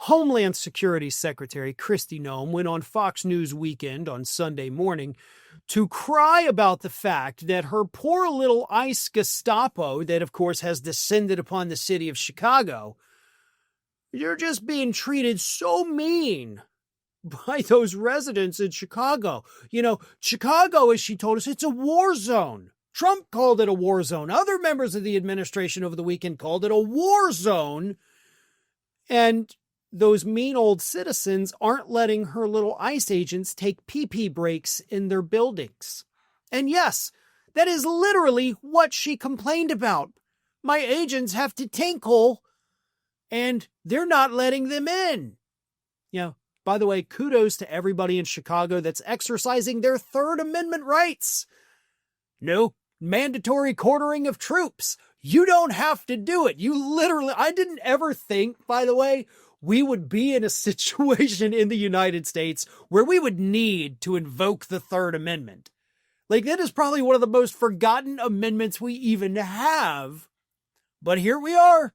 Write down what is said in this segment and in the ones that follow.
Homeland Security Secretary Kristi Noem went on Fox News Weekend on Sunday morning to cry about the fact that her poor little ICE gestapo, that of course has descended upon the city of Chicago, they're just being treated so mean by those residents in Chicago. You know, Chicago, as she told us, it's a war zone. Trump called it a war zone. Other members of the administration over the weekend called it a war zone. And those mean old citizens aren't letting her little ICE agents take pee-pee breaks in their buildings. And yes, that is literally what she complained about. My agents have to tinkle, and they're not letting them in. You know, by the way, kudos to everybody in Chicago that's exercising their Third Amendment rights. No mandatory quartering of troops. You don't have to do it. I didn't ever think, by the way, we would be in a situation in the United States where we would need to invoke the Third Amendment. Like, that is probably one of the most forgotten amendments we even have. But here we are.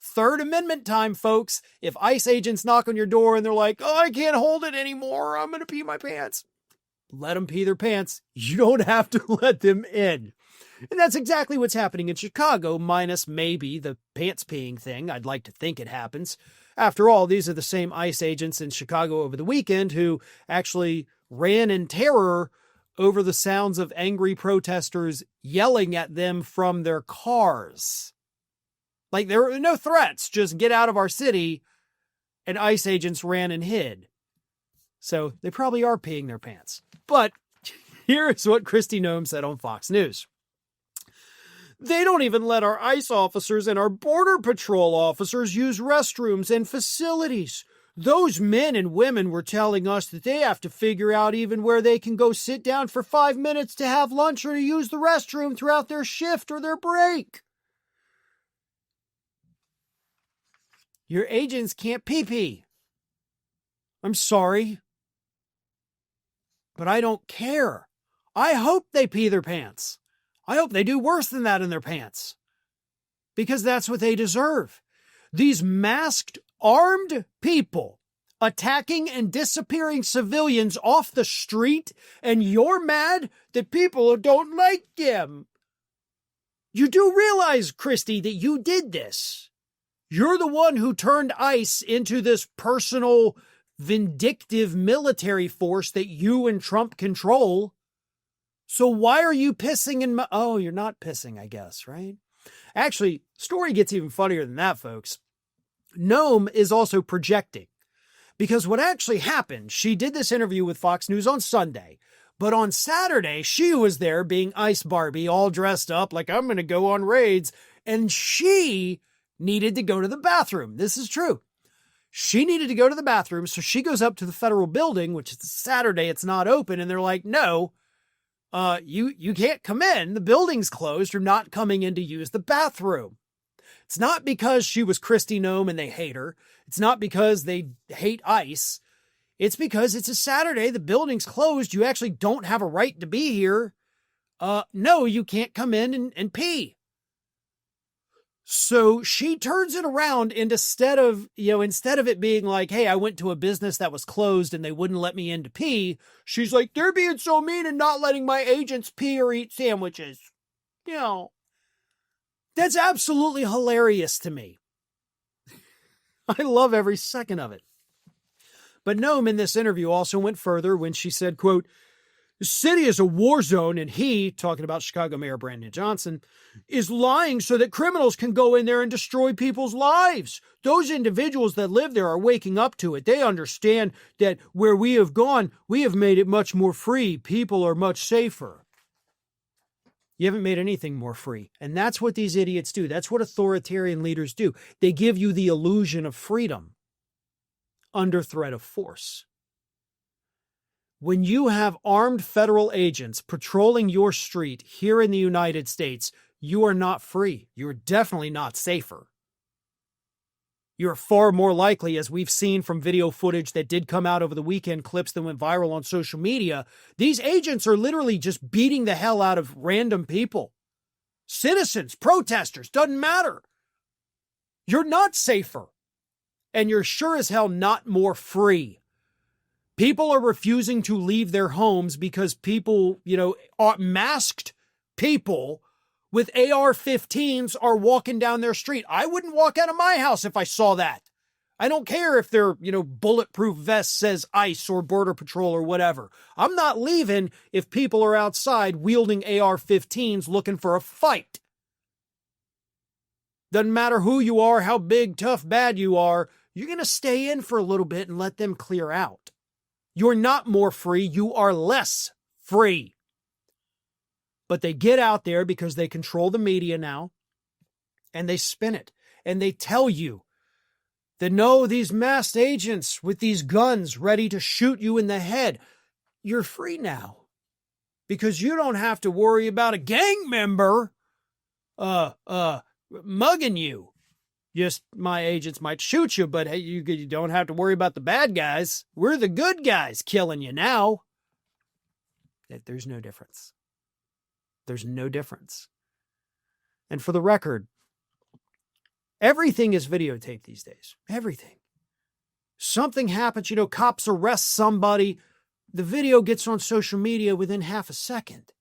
Third Amendment time, folks. If ICE agents knock on your door and they're like, oh, I can't hold it anymore, I'm going to pee my pants. Let them pee their pants. You don't have to let them in. And that's exactly what's happening in Chicago, minus maybe the pants peeing thing. I'd like to think it happens. After all, these are the same ICE agents in Chicago over the weekend who actually ran in terror over the sounds of angry protesters yelling at them from their cars. Like, there were no threats, just get out of our city, and ICE agents ran and hid. So they probably are peeing their pants. But here's what Kristi Noem said on Fox News. They don't even let our ICE officers and our Border Patrol officers use restrooms and facilities. Those men and women were telling us that they have to figure out even where they can go sit down for 5 minutes to have lunch or to use the restroom throughout their shift or their break. Your agents can't pee-pee. I'm sorry, but I don't care. I hope they pee their pants. I hope they do worse than that in their pants, because that's what they deserve. These masked, armed people attacking and disappearing civilians off the street, and you're mad that people don't like them. You do realize, Kristi, that you did this. You're the one who turned ICE into this personal, vindictive military force that you and Trump control. So why are you pissing in my... Oh, you're not pissing, I guess, right? Actually, story gets even funnier than that, folks. Noem is also projecting. Because what actually happened, she did this interview with Fox News on Sunday, but on Saturday, she was there being Ice Barbie, all dressed up like, I'm going to go on raids, and she needed to go to the bathroom. This is true. She needed to go to the bathroom, so she goes up to the federal building, which is Saturday, it's not open, and they're like, no, you can't come in. The building's closed. You're not coming in to use the bathroom. It's not because she was Kristi Noem and they hate her. It's not because they hate ICE. It's because it's a Saturday. The building's closed. You actually don't have a right to be here. No, you can't come in and pee. So she turns it around, and instead of it being like, hey, I went to a business that was closed and they wouldn't let me in to pee, she's like, they're being so mean and not letting my agents pee or eat sandwiches. You know, that's absolutely hilarious to me. I love every second of it. But Noem in this interview also went further when she said, quote, the city is a war zone, and he, talking about Chicago Mayor Brandon Johnson, is lying so that criminals can go in there and destroy people's lives. Those individuals that live there are waking up to it. They understand that where we have gone, we have made it much more free. People are much safer. You haven't made anything more free. And that's what these idiots do. That's what authoritarian leaders do. They give you the illusion of freedom under threat of force. When you have armed federal agents patrolling your street here in the United States, you are not free. You're definitely not safer. You're far more likely, as we've seen from video footage that did come out over the weekend, clips that went viral on social media, these agents are literally just beating the hell out of random people. Citizens, protesters, doesn't matter. You're not safer. And you're sure as hell not more free. People are refusing to leave their homes because people, are masked people with AR-15s are walking down their street. I wouldn't walk out of my house if I saw that. I don't care if their, bulletproof vest says ICE or Border Patrol or whatever. I'm not leaving if people are outside wielding AR-15s looking for a fight. Doesn't matter who you are, how big, tough, bad you are, you're going to stay in for a little bit and let them clear out. You're not more free, you are less free. But they get out there because they control the media now, and they spin it, and they tell you that no, these masked agents with these guns ready to shoot you in the head, you're free now. Because you don't have to worry about a gang member mugging you. Just my agents might shoot you, but hey, you don't have to worry about the bad guys. We're the good guys killing you now. There's no difference. There's no difference. And for the record, everything is videotaped these days. Everything. Something happens, cops arrest somebody. The video gets on social media within half a second.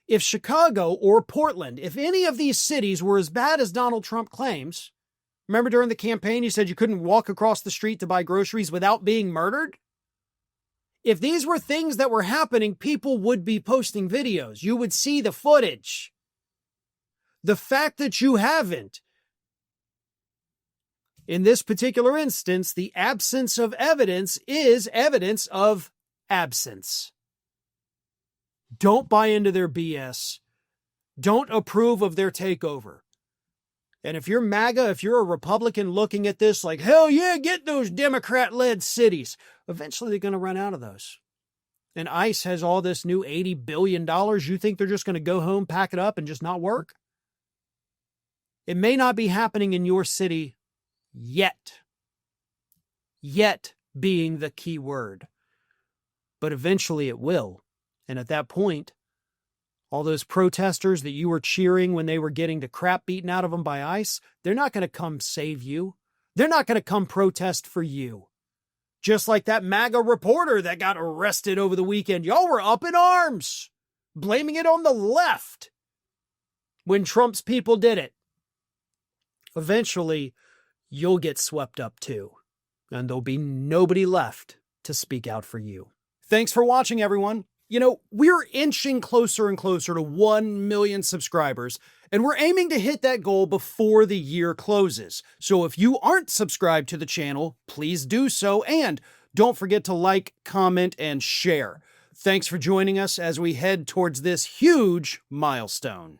If Chicago or Portland, if any of these cities were as bad as Donald Trump claims, remember during the campaign he said you couldn't walk across the street to buy groceries without being murdered? If these were things that were happening, people would be posting videos. You would see the footage. The fact that you haven't, in this particular instance, the absence of evidence is evidence of absence. Don't buy into their BS. Don't approve of their takeover. And if you're MAGA, if you're a Republican looking at this like, hell yeah, get those Democrat-led cities, eventually they're going to run out of those. And ICE has all this new $80 billion. You think they're just going to go home, pack it up, and just not work? It may not be happening in your city yet. Yet being the key word. But eventually it will. And at that point, all those protesters that you were cheering when they were getting the crap beaten out of them by ICE, they're not going to come save you. They're not going to come protest for you. Just like that MAGA reporter that got arrested over the weekend. Y'all were up in arms, blaming it on the left when Trump's people did it. Eventually, you'll get swept up too, and there'll be nobody left to speak out for you. Thanks for watching, everyone. We're inching closer and closer to 1 million subscribers, and we're aiming to hit that goal before the year closes. So if you aren't subscribed to the channel, please do so, and don't forget to like, comment, and share. Thanks for joining us as we head towards this huge milestone.